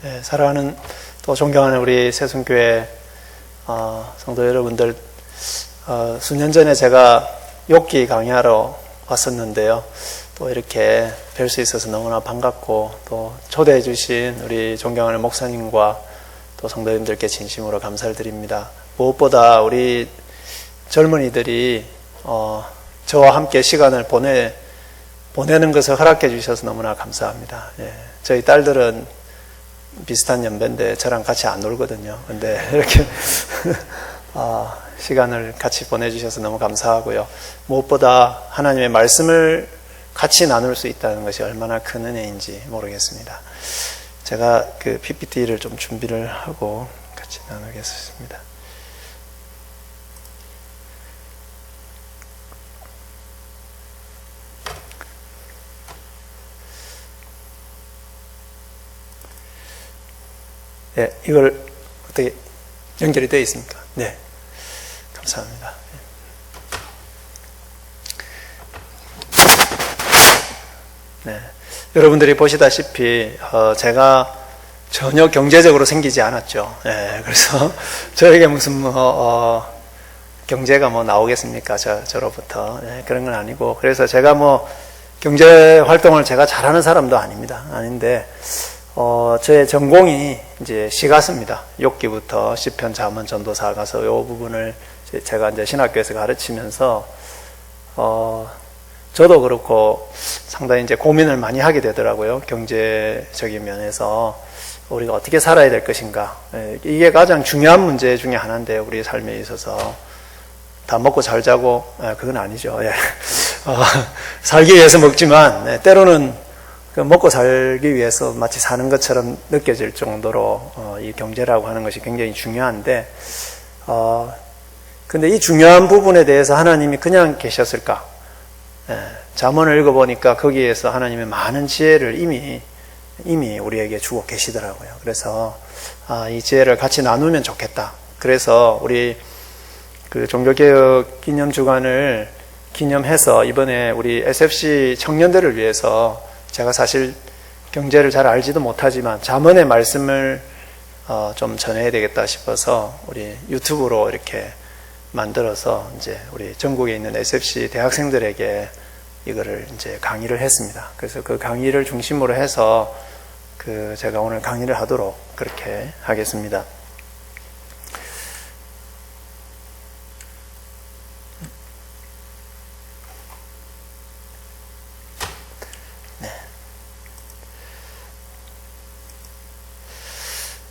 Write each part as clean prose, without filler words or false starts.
네, 사랑하는 또 존경하는 우리 새순교회 성도 여러분들, 수년 전에 제가 욥기 강의하러 왔었는데요. 또 이렇게 뵐 수 있어서 너무나 반갑고, 또 초대해 주신 우리 존경하는 목사님과 또 성도님들께 진심으로 감사를 드립니다. 무엇보다 우리 젊은이들이 저와 함께 시간을 보내는 것을 허락해 주셔서 너무나 감사합니다. 예, 저희 딸들은 비슷한 연배인데 저랑 같이 안 놀거든요. 근데 이렇게 시간을 같이 보내주셔서 너무 감사하고요. 무엇보다 하나님의 말씀을 같이 나눌 수 있다는 것이 얼마나 큰 은혜인지 모르겠습니다. 제가 그 PPT를 좀 준비를 하고 같이 나누겠습니다. 네, 이걸 어떻게 연결이 되어 있습니까? 네, 감사합니다. 네, 여러분들이 보시다시피 제가 전혀 경제적으로 생기지 않았죠. 네, 그래서 저에게 무슨 경제가 나오겠습니까? 저로부터. 네, 그런 건 아니고, 그래서 제가 경제 활동을 제가 잘하는 사람도 아닙니다. 아닌데. 저의 전공이 이제 시가서입니다. 욥기부터 시편, 잠언, 전도서 가서 이 부분을 제가 이제 신학교에서 가르치면서 저도 그렇고 상당히 이제 고민을 많이 하게 되더라고요. 경제적인 면에서 우리가 어떻게 살아야 될 것인가. 이게 가장 중요한 문제 중에 하나인데, 우리 삶에 있어서 다 먹고 잘 자고, 그건 아니죠. 살기 위해서 먹지만 때로는 먹고 살기 위해서 마치 사는 것처럼 느껴질 정도로 이 경제라고 하는 것이 굉장히 중요한데, 근데 이 중요한 부분에 대해서 하나님이 그냥 계셨을까? 잠언을 읽어보니까 거기에서 하나님의 많은 지혜를 이미 우리에게 주고 계시더라고요. 그래서 이 지혜를 같이 나누면 좋겠다. 그래서 우리 그 종교개혁 기념주간을 기념해서 이번에 우리 SFC 청년들을 위해서 제가 사실 경제를 잘 알지도 못하지만 잠언의 말씀을 좀 전해야 되겠다 싶어서 우리 유튜브로 이렇게 만들어서 이제 우리 전국에 있는 SFC 대학생들에게 이거를 이제 강의를 했습니다. 그래서 그 강의를 중심으로 해서 제가 오늘 강의를 하도록 그렇게 하겠습니다.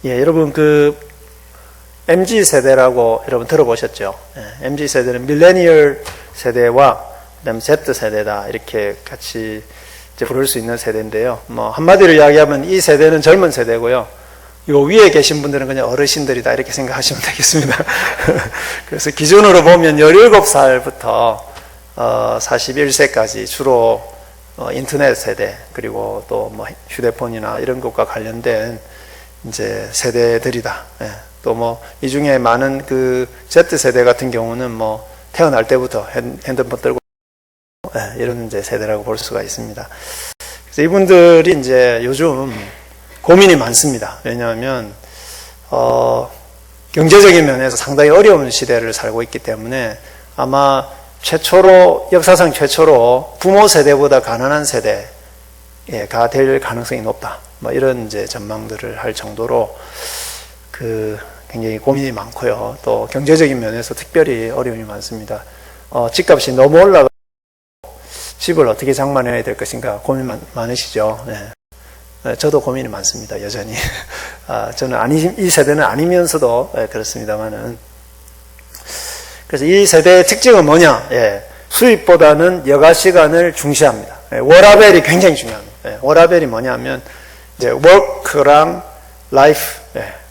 예, 여러분 MZ 세대라고 여러분 들어보셨죠? 예, MZ 세대는 밀레니얼 세대와 그다음 Z 세대다, 이렇게 같이 이제 부를 수 있는 세대인데요. 한마디로 이야기하면 이 세대는 젊은 세대고요. 요 위에 계신 분들은 그냥 어르신들이다, 이렇게 생각하시면 되겠습니다. 그래서 기준으로 보면 17살부터 41세까지 주로 인터넷 세대, 그리고 또 휴대폰이나 이런 것과 관련된 이제 세대들이다. 예. 또 이 중에 많은 Z 세대 같은 경우는 태어날 때부터 핸드폰 들고 이런 이제 세대라고 볼 수가 있습니다. 그래서 이분들이 이제 요즘 고민이 많습니다. 왜냐하면 경제적인 면에서 상당히 어려운 시대를 살고 있기 때문에 아마 역사상 최초로 부모 세대보다 가난한 세대가 될 가능성이 높다. 이런 이제 전망들을 할 정도로 굉장히 고민이 많고요. 또 경제적인 면에서 특별히 어려움이 많습니다. 집값이 너무 올라가 집을 어떻게 장만해야 될 것인가 고민 많으시죠. 네. 저도 고민이 많습니다. 여전히. 저는 이 세대는 아니면서도 그렇습니다만은. 그래서 이 세대의 특징은 뭐냐? 수입보다는 여가 시간을 중시합니다. 워라밸이 굉장히 중요합니다. 워라밸이 뭐냐면 이제 work랑 life,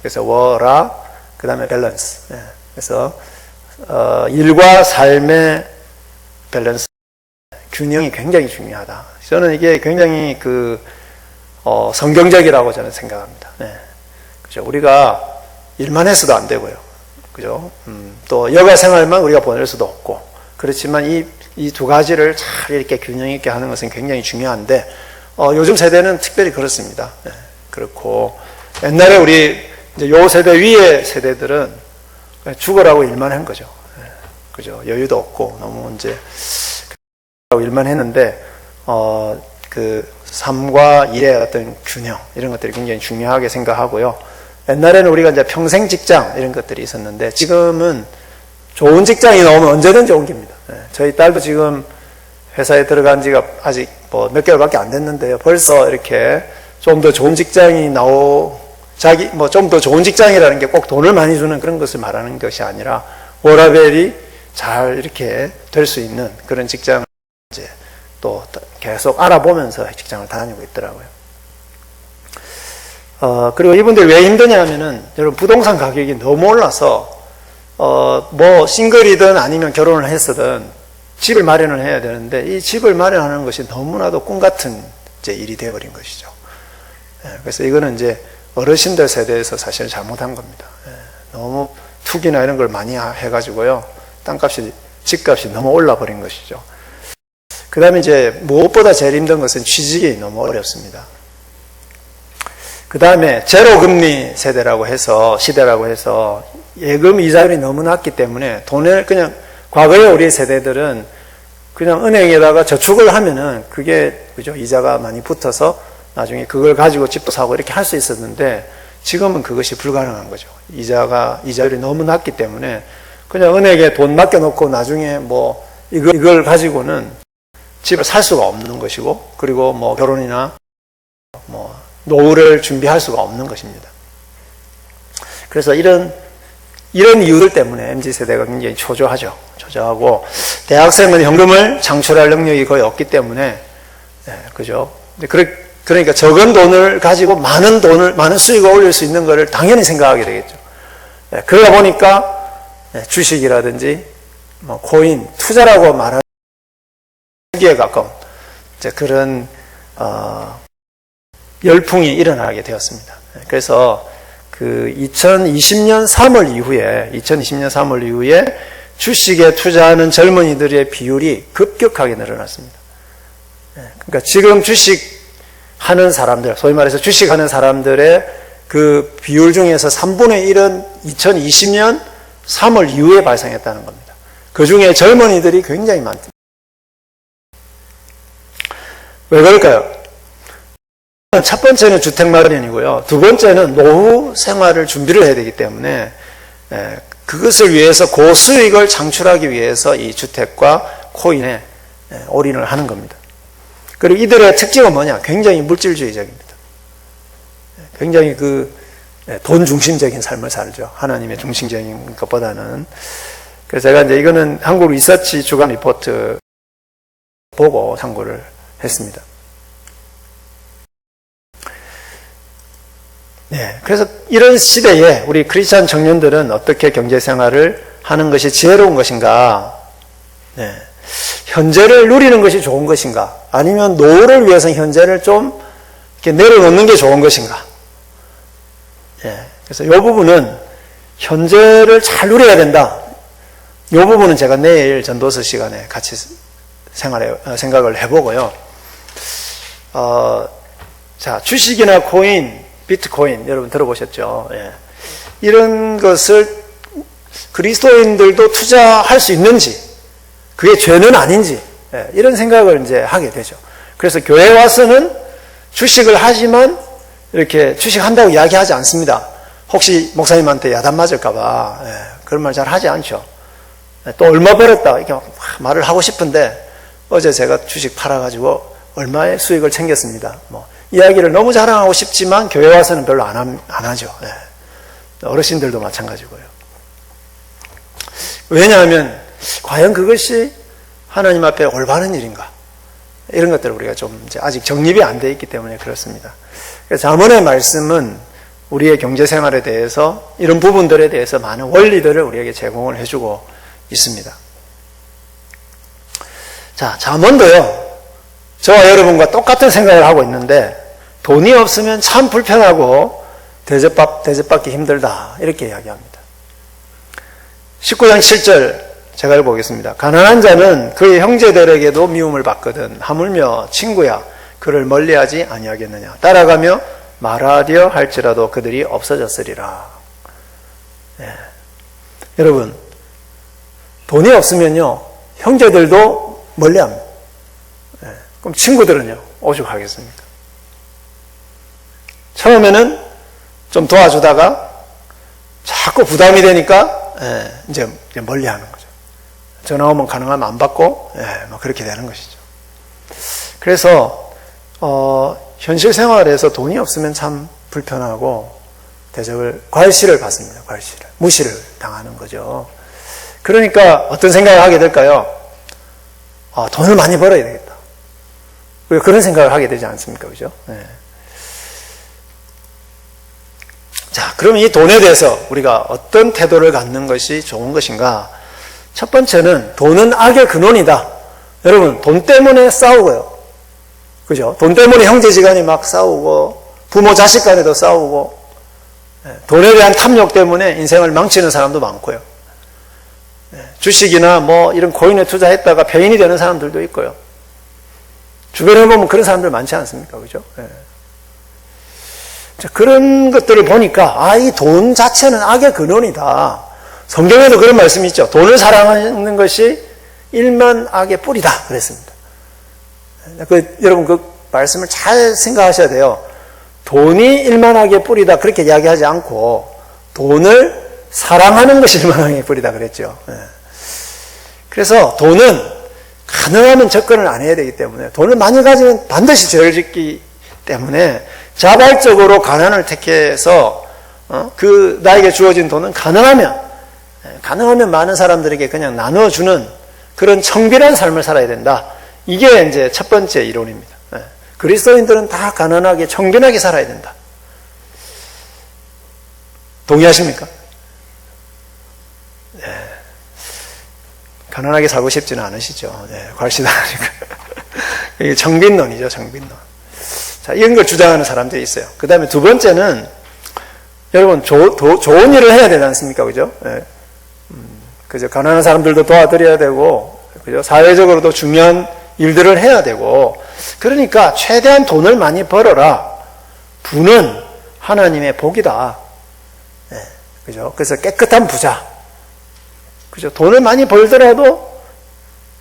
그래서 워라, 그 다음에 밸런스. 그래서 일과 삶의 밸런스, 균형이 굉장히 중요하다. 저는 이게 굉장히 성경적이라고 저는 생각합니다. 그죠? 우리가 일만 해서도 안 되고요. 그죠? 또 여가 생활만 우리가 보낼 수도 없고, 그렇지만 이 두 가지를 잘 이렇게 균형 있게 하는 것은 굉장히 중요한데, 요즘 세대는 특별히 그렇습니다. 그렇고, 옛날에 우리 이제 요 세대 위의 세대들은 죽으라고 일만 한 거죠. 그죠? 여유도 없고 너무 이제 일만 했는데 그 삶과 일의 어떤 균형 이런 것들이 굉장히 중요하게 생각하고요. 옛날에는 우리가 이제 평생 직장 이런 것들이 있었는데 지금은 좋은 직장이 나오면 언제든지 옮깁니다. 저희 딸도 지금 회사에 들어간 지가 아직 뭐 몇 개월밖에 안 됐는데요. 벌써 이렇게 좀 더 좋은 직장이 좀 더 좋은 직장이라는 게 꼭 돈을 많이 주는 그런 것을 말하는 것이 아니라 워라밸이 잘 이렇게 될 수 있는 그런 직장을 이제 또 계속 알아보면서 직장을 다니고 있더라고요. 그리고 이분들 왜 힘드냐 하면은 여러분 부동산 가격이 너무 올라서 뭐 싱글이든 아니면 결혼을 했으든 집을 마련을 해야 되는데 이 집을 마련하는 것이 너무나도 꿈 같은 이제 일이 되어버린 것이죠. 그래서 이거는 이제 어르신들 세대에서 사실 잘못한 겁니다. 너무 투기나 이런 걸 많이 해가지고요. 땅값이, 집값이 너무 올라버린 것이죠. 그 다음에 이제 무엇보다 제일 힘든 것은 취직이 너무 어렵습니다. 그 다음에 제로금리 시대라고 해서 예금 이자율이 너무 낮기 때문에 돈을 그냥 과거에 우리 세대들은 그냥 은행에다가 저축을 하면은 그게 그죠 이자가 많이 붙어서 나중에 그걸 가지고 집도 사고 이렇게 할 수 있었는데 지금은 그것이 불가능한 거죠. 이자율이 너무 낮기 때문에 그냥 은행에 돈 맡겨놓고 나중에 뭐 이걸 가지고는 집을 살 수가 없는 것이고 그리고 뭐 결혼이나 뭐 노후를 준비할 수가 없는 것입니다. 그래서 이런 이유들 때문에 MZ세대가 굉장히 초조하고 대학생은 현금을 창출할 능력이 거의 없기 때문에 그죠? 그러니까 적은 돈을 가지고 많은 수익을 올릴 수 있는 것을 당연히 생각하게 되겠죠. 그러다 보니까 주식이라든지 뭐 코인, 투자라고 말하는 기에 가까운 그런 열풍이 일어나게 되었습니다. 그래서 그 2020년 3월 이후에 주식에 투자하는 젊은이들의 비율이 급격하게 늘어났습니다. 그러니까 지금 주식하는 사람들, 소위 말해서 주식하는 사람들의 그 비율 중에서 3분의 1은 2020년 3월 이후에 발생했다는 겁니다. 그 중에 젊은이들이 굉장히 많습니다. 왜 그럴까요? 첫 번째는 주택 마련이고요. 두 번째는 노후 생활을 준비를 해야 되기 때문에 그것을 위해서 고수익을 창출하기 위해서 이 주택과 코인에 올인을 하는 겁니다. 그리고 이들의 특징은 뭐냐? 굉장히 물질주의적입니다. 굉장히 돈 중심적인 삶을 살죠. 하나님의 중심적인 것보다는. 그래서 제가 이제 이거는 한국 리서치 주간 리포트 보고 참고를 했습니다. 그래서 이런 시대에 우리 크리스찬 청년들은 어떻게 경제생활을 하는 것이 지혜로운 것인가? 현재를 누리는 것이 좋은 것인가? 아니면 노후를 위해서 현재를 좀 이렇게 내려놓는 게 좋은 것인가? 그래서 이 부분은 현재를 잘 누려야 된다. 이 부분은 제가 내일 전도서 시간에 같이 생각을 해보고요. 자, 주식이나 코인, 비트코인 여러분 들어보셨죠? 이런 것을 그리스도인들도 투자할 수 있는지, 그게 죄는 아닌지 이런 생각을 이제 하게 되죠. 그래서 교회에 와서는 주식을 하지만 이렇게 주식한다고 이야기하지 않습니다. 혹시 목사님한테 야단 맞을까봐 그런 말 잘 하지 않죠. 또 얼마 벌었다 이렇게 말을 하고 싶은데 어제 제가 주식 팔아가지고 얼마의 수익을 챙겼습니다. 뭐 이야기를 너무 자랑하고 싶지만 교회 와서는 별로 안 하죠. 어르신들도 마찬가지고요. 왜냐하면 과연 그것이 하나님 앞에 올바른 일인가? 이런 것들을 우리가 좀 이제 아직 정립이 안 돼 있기 때문에 그렇습니다. 그래서 잠언의 말씀은 우리의 경제 생활에 대해서 이런 부분들에 대해서 많은 원리들을 우리에게 제공을 해주고 있습니다. 자, 잠언도요. 저와 여러분과 똑같은 생각을 하고 있는데 돈이 없으면 참 불편하고 대접받기 힘들다 이렇게 이야기합니다. 19장 7절 제가 읽어보겠습니다. 가난한 자는 그의 형제들에게도 미움을 받거든 하물며 친구야 그를 멀리하지 아니하겠느냐. 따라가며 말하려 할지라도 그들이 없어졌으리라. 예. 여러분, 돈이 없으면요, 형제들도 멀리합니다. 예. 그럼 친구들은요, 오죽하겠습니까? 처음에는 좀 도와주다가 자꾸 부담이 되니까 이제 멀리하는 거죠. 전화 오면 가능하면 안 받고 뭐 그렇게 되는 것이죠. 그래서 현실 생활에서 돈이 없으면 참 불편하고 과실을 받습니다. 과실을 무시를 당하는 거죠. 그러니까 어떤 생각을 하게 될까요? 돈을 많이 벌어야 되겠다. 그런 생각을 하게 되지 않습니까? 그죠? 네. 자, 그럼 이 돈에 대해서 우리가 어떤 태도를 갖는 것이 좋은 것인가? 첫 번째는 돈은 악의 근원이다. 여러분, 돈 때문에 싸우고요. 그죠? 돈 때문에 형제지간이 막 싸우고, 부모 자식 간에도 싸우고, 돈에 대한 탐욕 때문에 인생을 망치는 사람도 많고요. 주식이나 뭐 이런 코인에 투자했다가 폐인이 되는 사람들도 있고요. 주변에 보면 그런 사람들 많지 않습니까? 그죠? 자, 그런 것들을 보니까, 이 돈 자체는 악의 근원이다. 성경에도 그런 말씀이 있죠. 돈을 사랑하는 것이 일만 악의 뿌리다. 그랬습니다. 여러분, 그 말씀을 잘 생각하셔야 돼요. 돈이 일만 악의 뿌리다. 그렇게 이야기하지 않고, 돈을 사랑하는 것이 일만 악의 뿌리다. 그랬죠. 그래서 돈은 가능하면 접근을 안 해야 되기 때문에, 돈을 많이 가지면 반드시 죄를 짓기 때문에, 자발적으로 가난을 택해서 나에게 주어진 돈은 가능하면 많은 사람들에게 그냥 나눠주는 그런 청결한 삶을 살아야 된다. 이게 이제 첫 번째 이론입니다. 그리스도인들은 다 가난하게 청결하게 살아야 된다. 동의하십니까? 가난하게 살고 싶지는 않으시죠. 괄시당하니까. 이게 정빈론이죠, 정빈론. 자, 이런 걸 주장하는 사람들이 있어요. 그 다음에 두 번째는, 여러분, 좋은 일을 해야 되지 않습니까? 그죠? 그죠? 가난한 사람들도 도와드려야 되고, 그죠? 사회적으로도 중요한 일들을 해야 되고, 그러니까 최대한 돈을 많이 벌어라. 부는 하나님의 복이다. 그죠? 그래서 깨끗한 부자. 그죠? 돈을 많이 벌더라도,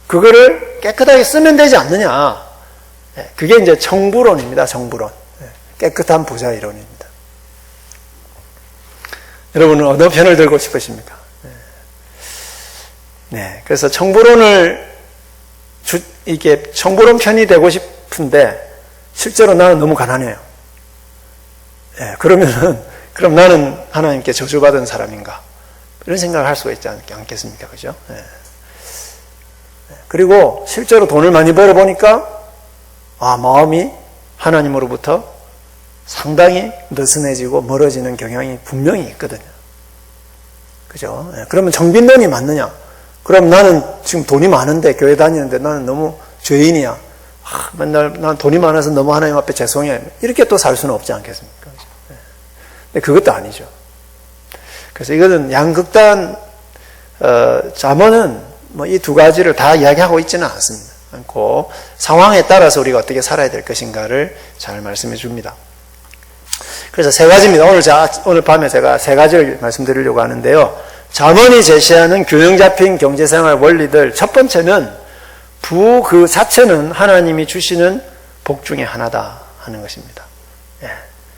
그거를 깨끗하게 쓰면 되지 않느냐. 그게 이제 청부론입니다. 청부론. 깨끗한 부자 이론입니다. 여러분은 어느 편을 들고 싶으십니까? 네. 그래서 청부론을 이게 청부론 편이 되고 싶은데 실제로 나는 너무 가난해요. 그럼 나는 하나님께 저주받은 사람인가? 이런 생각을 할 수가 있지 않겠습니까? 그죠? 그리고 실제로 돈을 많이 벌어보니까 마음이 하나님으로부터 상당히 느슨해지고 멀어지는 경향이 분명히 있거든요. 그죠? 그러면 정빈론이 맞느냐? 그럼 나는 지금 돈이 많은데 교회 다니는데 나는 너무 죄인이야. 맨날 난 돈이 많아서 너무 하나님 앞에 죄송해. 이렇게 또 살 수는 없지 않겠습니까? 근데 그것도 아니죠. 그래서 이거는 양극단, 잠언은 뭐 이 두 가지를 다 이야기하고 있지는 않습니다. 않고 상황에 따라서 우리가 어떻게 살아야 될 것인가를 잘 말씀해 줍니다. 그래서 세 가지입니다. 오늘 밤에 제가 세 가지를 말씀드리려고 하는데요. 잠언이 제시하는 균형 잡힌 경제생활 원리들, 첫 번째는 부 그 자체는 하나님이 주시는 복 중에 하나다 하는 것입니다.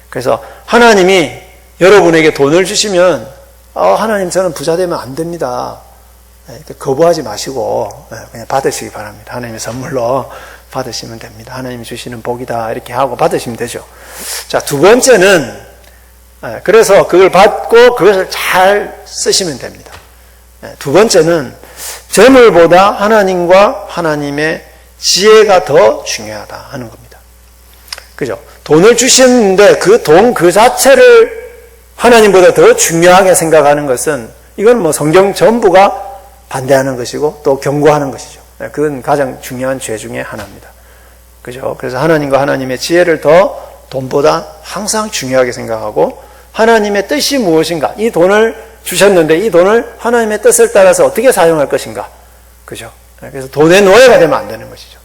그래서 하나님이 여러분에게 돈을 주시면 하나님 저는 부자 되면 안 됩니다. 거부하지 마시고 그냥 받으시기 바랍니다. 하나님의 선물로 받으시면 됩니다. 하나님이 주시는 복이다 이렇게 하고 받으시면 되죠. 자, 두 번째는 그래서 그걸 받고 그것을 잘 쓰시면 됩니다. 두 번째는 재물보다 하나님과 하나님의 지혜가 더 중요하다 하는 겁니다. 그죠? 돈을 주시는데 그 돈 그 자체를 하나님보다 더 중요하게 생각하는 것은 이건 뭐 성경 전부가 반대하는 것이고 또 경고하는 것이죠. 그건 가장 중요한 죄 중에 하나입니다. 그죠? 그래서 하나님과 하나님의 지혜를 더 돈보다 항상 중요하게 생각하고 하나님의 뜻이 무엇인가? 이 돈을 주셨는데 이 돈을 하나님의 뜻을 따라서 어떻게 사용할 것인가? 그죠? 그래서 돈의 노예가 되면 안 되는 것이죠.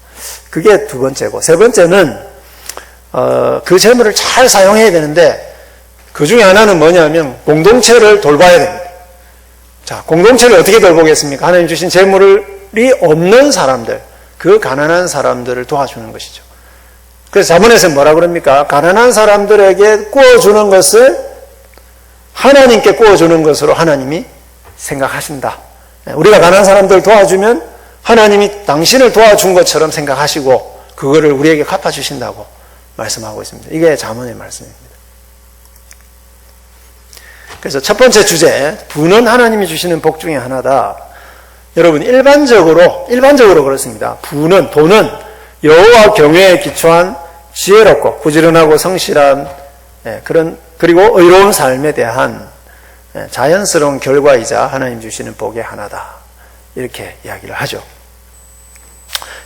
그게 두 번째고, 세 번째는 그 재물을 잘 사용해야 되는데 그 중에 하나는 뭐냐면 공동체를 돌봐야 됩니다. 자, 공동체를 어떻게 돌보겠습니까? 하나님 주신 재물이 없는 사람들, 그 가난한 사람들을 도와주는 것이죠. 그래서 자문에서 뭐라 그럽니까? 가난한 사람들에게 구워주는 것을 하나님께 구워주는 것으로 하나님이 생각하신다. 우리가 가난한 사람들 도와주면 하나님이 당신을 도와준 것처럼 생각하시고 그거를 우리에게 갚아주신다고 말씀하고 있습니다. 이게 자문의 말씀입니다. 그래서 첫 번째 주제, 부는 하나님이 주시는 복 중에 하나다. 여러분, 일반적으로 그렇습니다. 부는, 돈은 여호와 경외에 기초한 지혜롭고 부지런하고 성실한 그리고 의로운 삶에 대한 자연스러운 결과이자 하나님 주시는 복의 하나다. 이렇게 이야기를 하죠.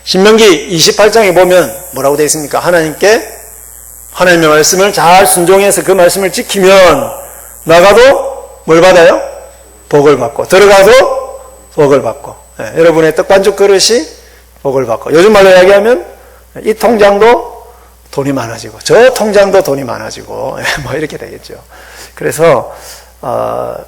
신명기 28장에 보면 뭐라고 되어 있습니까? 하나님의 말씀을 잘 순종해서 그 말씀을 지키면 나가도 뭘 받아요? 복을 받고 들어가도 복을 받고 여러분의 떡반죽 그릇이 복을 받고 요즘 말로 이야기하면 이 통장도 돈이 많아지고 저 통장도 돈이 많아지고 뭐 이렇게 되겠죠. 그래서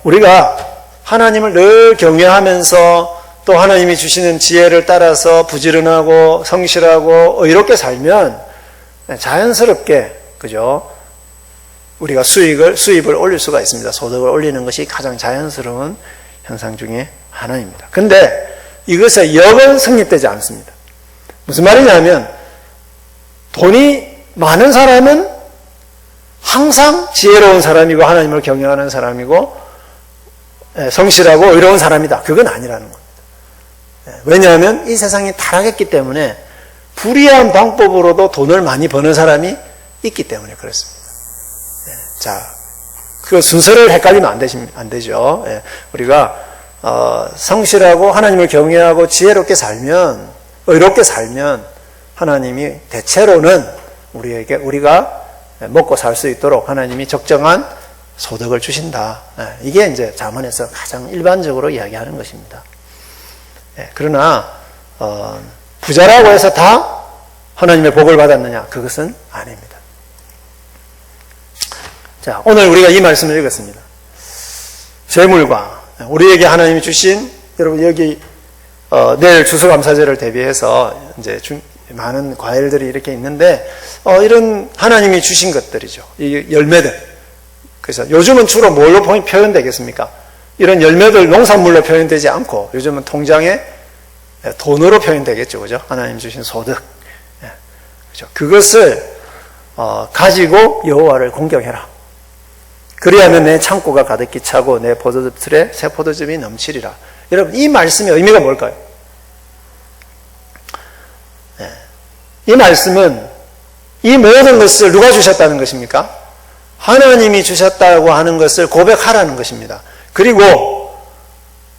우리가 하나님을 늘 경외하면서 또 하나님이 주시는 지혜를 따라서 부지런하고 성실하고 의롭게 살면 자연스럽게 그죠? 우리가 수입을 올릴 수가 있습니다. 소득을 올리는 것이 가장 자연스러운 현상 중에 하나입니다. 근데 이것의 역은 성립되지 않습니다. 무슨 말이냐면 돈이 많은 사람은 항상 지혜로운 사람이고 하나님을 경외하는 사람이고 성실하고 의로운 사람이다. 그건 아니라는 겁니다. 왜냐하면 이 세상이 타락했기 때문에 불의한 방법으로도 돈을 많이 버는 사람이 있기 때문에 그렇습니다. 자, 그 순서를 헷갈리면 안 되죠. 우리가 성실하고 하나님을 경외하고 지혜롭게 살면 의롭게 살면 하나님이 대체로는 우리가 먹고 살 수 있도록 하나님이 적정한 소득을 주신다. 이게 이제 잠언에서 가장 일반적으로 이야기하는 것입니다. 그러나 부자라고 해서 다 하나님의 복을 받았느냐? 그것은 아닙니다. 자, 오늘 우리가 이 말씀을 읽었습니다. 재물과 우리에게 하나님이 주신 여러분 여기 내일 추수감사절을 대비해서 이제 많은 과일들이 이렇게 있는데 이런 하나님이 주신 것들이죠. 이 열매들. 그래서 요즘은 주로 뭘로 표현되겠습니까? 이런 열매들 농산물로 표현되지 않고 요즘은 통장에 돈으로 표현되겠죠. 그죠? 하나님 주신 소득. 그죠? 그것을 가지고 여호와를 공경해라. 그리하면 내 창고가 가득히 차고 내 포도즙틀에 새 포도즙이 넘치리라. 여러분, 이 말씀의 의미가 뭘까요? 이 말씀은 이 모든 것을 누가 주셨다는 것입니까? 하나님이 주셨다고 하는 것을 고백하라는 것입니다. 그리고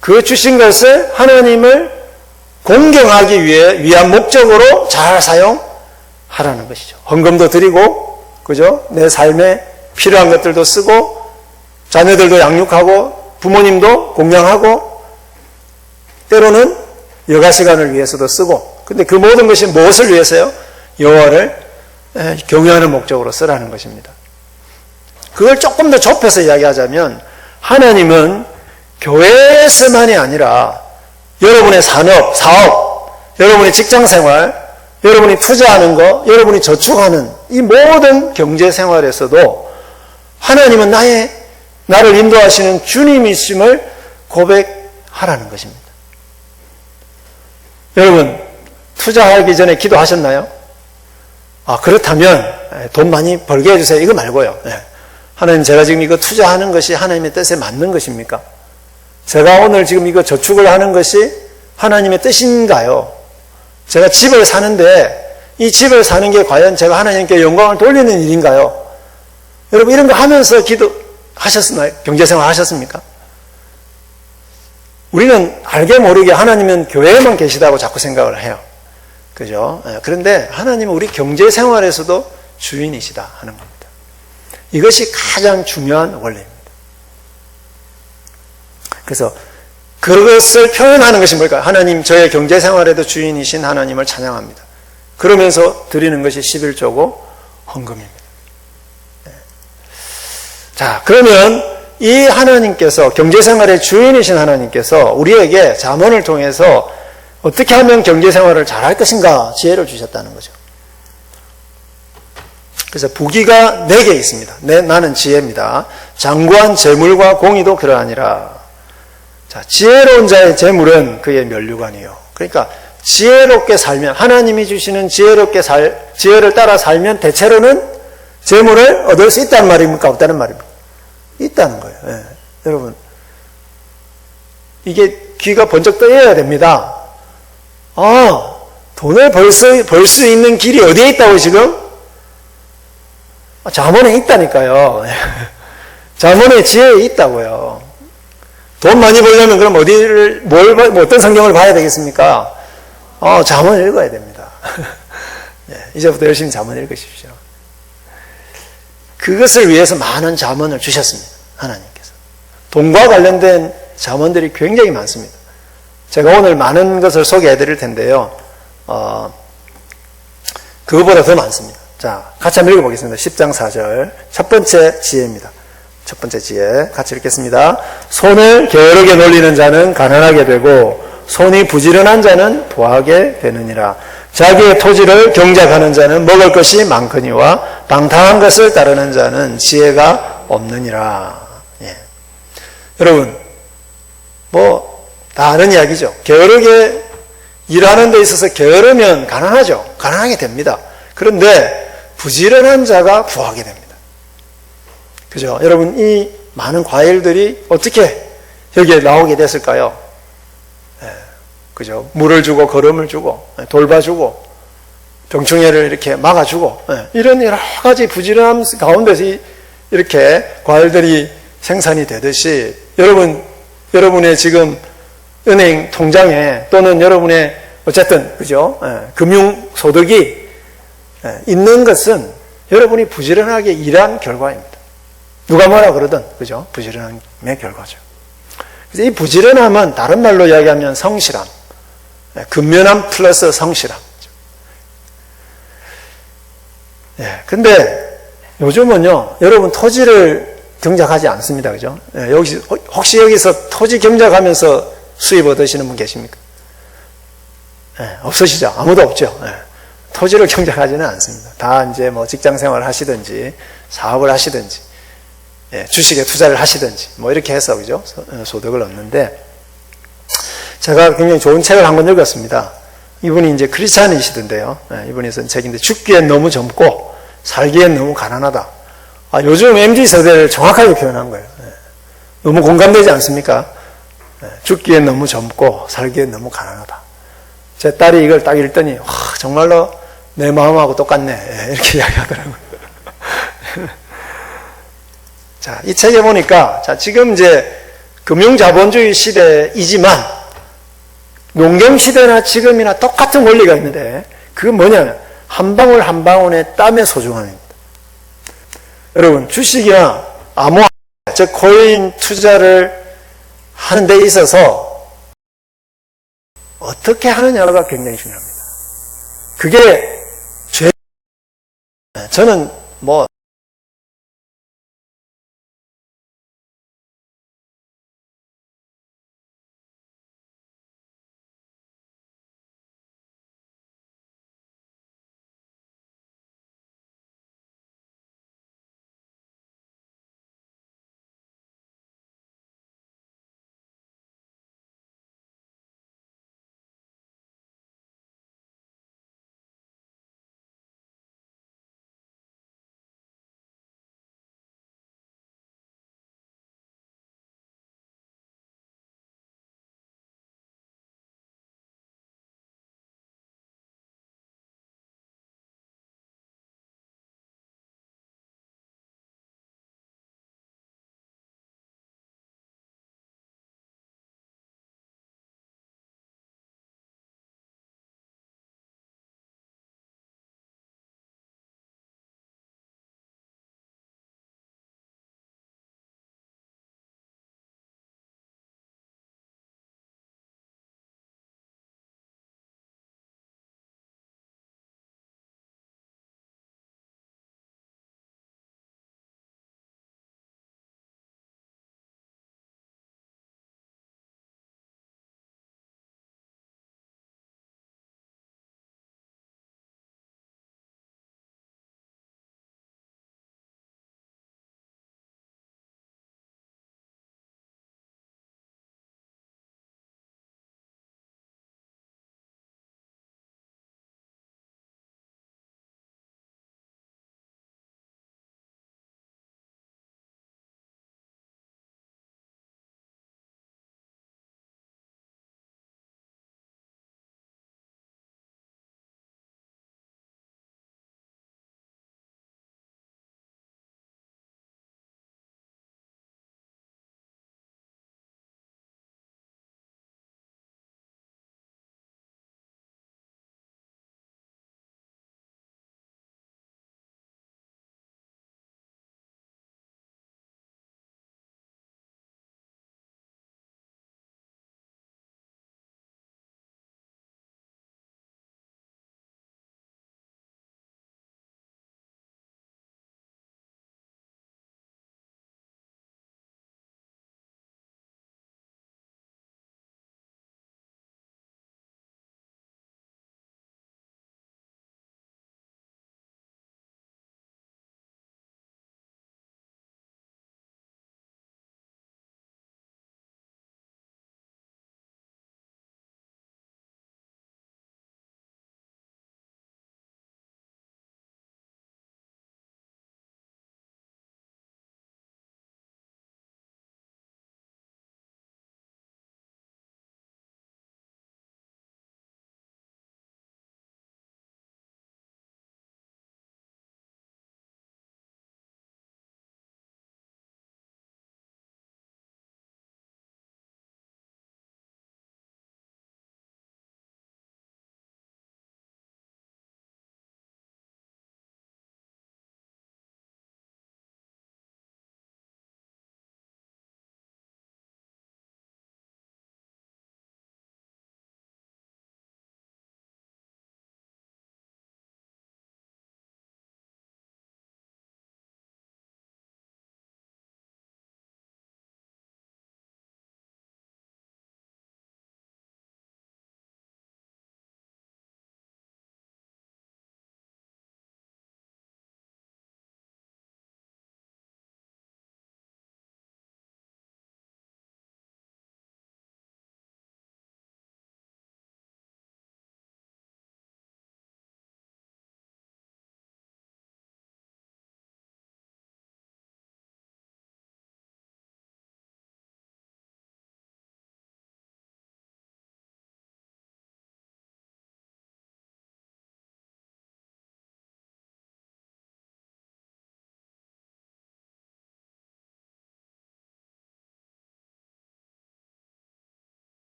그 주신 것을 하나님을 공경하기 위한 목적으로 잘 사용하라는 것이죠. 헌금도 드리고, 그죠? 내 삶에 필요한 것들도 쓰고, 자녀들도 양육하고, 부모님도 공양하고, 때로는 여가 시간을 위해서도 쓰고, 근데 그 모든 것이 무엇을 위해서요? 여호와를 경외하는 목적으로 쓰라는 것입니다. 그걸 조금 더 좁혀서 이야기하자면 하나님은 교회에서만이 아니라 여러분의 산업, 사업, 여러분의 직장생활, 여러분이 투자하는 거, 여러분이 저축하는 이 모든 경제생활에서도 하나님은 나를 인도하시는 주님이심을 고백하라는 것입니다. 여러분, 투자하기 전에 기도하셨나요? 그렇다면 돈 많이 벌게 해주세요. 이거 말고요. 하나님, 제가 지금 이거 투자하는 것이 하나님의 뜻에 맞는 것입니까? 제가 오늘 지금 이거 저축을 하는 것이 하나님의 뜻인가요? 제가 집을 사는데 이 집을 사는 게 과연 제가 하나님께 영광을 돌리는 일인가요? 여러분, 이런 거 하면서 기도하셨나요? 경제생활 하셨습니까? 우리는 알게 모르게 하나님은 교회에만 계시다고 자꾸 생각을 해요. 그죠? 그런데 하나님은 우리 경제생활에서도 주인이시다 하는 겁니다. 이것이 가장 중요한 원리입니다. 그래서 그것을 표현하는 것이 뭘까요? 하나님, 저의 경제생활에도 주인이신 하나님을 찬양합니다. 그러면서 드리는 것이 11조고 헌금입니다. 자, 그러면 이 하나님께서, 경제생활의 주인이신 하나님께서 우리에게 잠언을 통해서 어떻게 하면 경제생활을 잘할 것인가 지혜를 주셨다는 거죠. 그래서 부귀가 4개 있습니다. 나는 지혜입니다. 장구한 재물과 공의도 그러하니라. 자, 지혜로운 자의 재물은 그의 면류관이요. 그러니까 지혜롭게 살면, 하나님이 주시는 지혜를 따라 살면 대체로는 재물을 얻을 수 있다는 말입니까? 없다는 말입니까? 있다는 거예요. 예. 여러분, 이게 귀가 번쩍 떠야 됩니다. 돈을 벌 수 있는 길이 어디에 있다고 지금? 잠언에 있다니까요. 잠언에 지혜에 있다고요. 돈 많이 벌려면 그럼 어떤 성경을 봐야 되겠습니까? 잠언을 읽어야 됩니다. 이제부터 열심히 잠언 읽으십시오. 그것을 위해서 많은 잠언을 주셨습니다. 하나님께서. 돈과 관련된 잠언들이 굉장히 많습니다. 제가 오늘 많은 것을 소개해 드릴 텐데요. 그거보다 더 많습니다. 자, 같이 한번 읽어보겠습니다. 10장 4절. 첫 번째 지혜입니다. 첫 번째 지혜. 같이 읽겠습니다. 손을 게으르게 놀리는 자는 가난하게 되고 손이 부지런한 자는 부하게 되느니라. 자기의 토지를 경작하는 자는 먹을 것이 많거니와 방탕한 것을 따르는 자는 지혜가 없느니라. 예. 여러분, 다 아는 이야기죠. 게으르게 일하는 데 있어서 게으르면 가난하죠. 가난하게 됩니다. 그런데 부지런한 자가 부하게 됩니다. 그죠? 여러분, 이 많은 과일들이 어떻게 여기에 나오게 됐을까요? 그죠? 물을 주고, 거름을 주고, 돌봐주고, 병충해를 이렇게 막아주고, 이런 여러 가지 부지런함 가운데서 이렇게 과일들이 생산이 되듯이, 여러분의 지금 은행 통장에 또는 여러분의 어쨌든, 그죠? 금융소득이 있는 것은 여러분이 부지런하게 일한 결과입니다. 누가 뭐라 그러든, 그죠? 부지런함의 결과죠. 그래서 이 부지런함은 다른 말로 이야기하면 성실함. 근면함 플러스 성실함. 근데 요즘은요, 여러분 토지를 경작하지 않습니다. 그죠? 혹시 여기서 토지 경작하면서 수입 얻으시는 분 계십니까? 없으시죠? 아무도 없죠? 토지를 경작하지는 않습니다. 다 이제 직장 생활을 하시든지, 사업을 하시든지, 주식에 투자를 하시든지, 이렇게 해서, 그죠? 소득을 얻는데, 제가 굉장히 좋은 책을 한 권 읽었습니다. 이분이 이제 크리스찬이시던데요. 이분이 쓴 책인데, 죽기엔 너무 젊고, 살기엔 너무 가난하다. 요즘 MZ세대를 정확하게 표현한 거예요. 너무 공감되지 않습니까? 죽기엔 너무 젊고, 살기엔 너무 가난하다. 제 딸이 이걸 딱 읽더니, 정말로 내 마음하고 똑같네. 이렇게 이야기하더라고요. 자, 이 책에 보니까, 지금 이제 금융자본주의 시대이지만, 농경시대나 지금이나 똑같은 원리가 있는데, 그건 뭐냐면, 한 방울 한 방울의 땀의 소중함입니다. 여러분, 주식이나 즉 코인 투자를 하는 데 있어서, 어떻게 하느냐가 굉장히 중요합니다. 그게 저는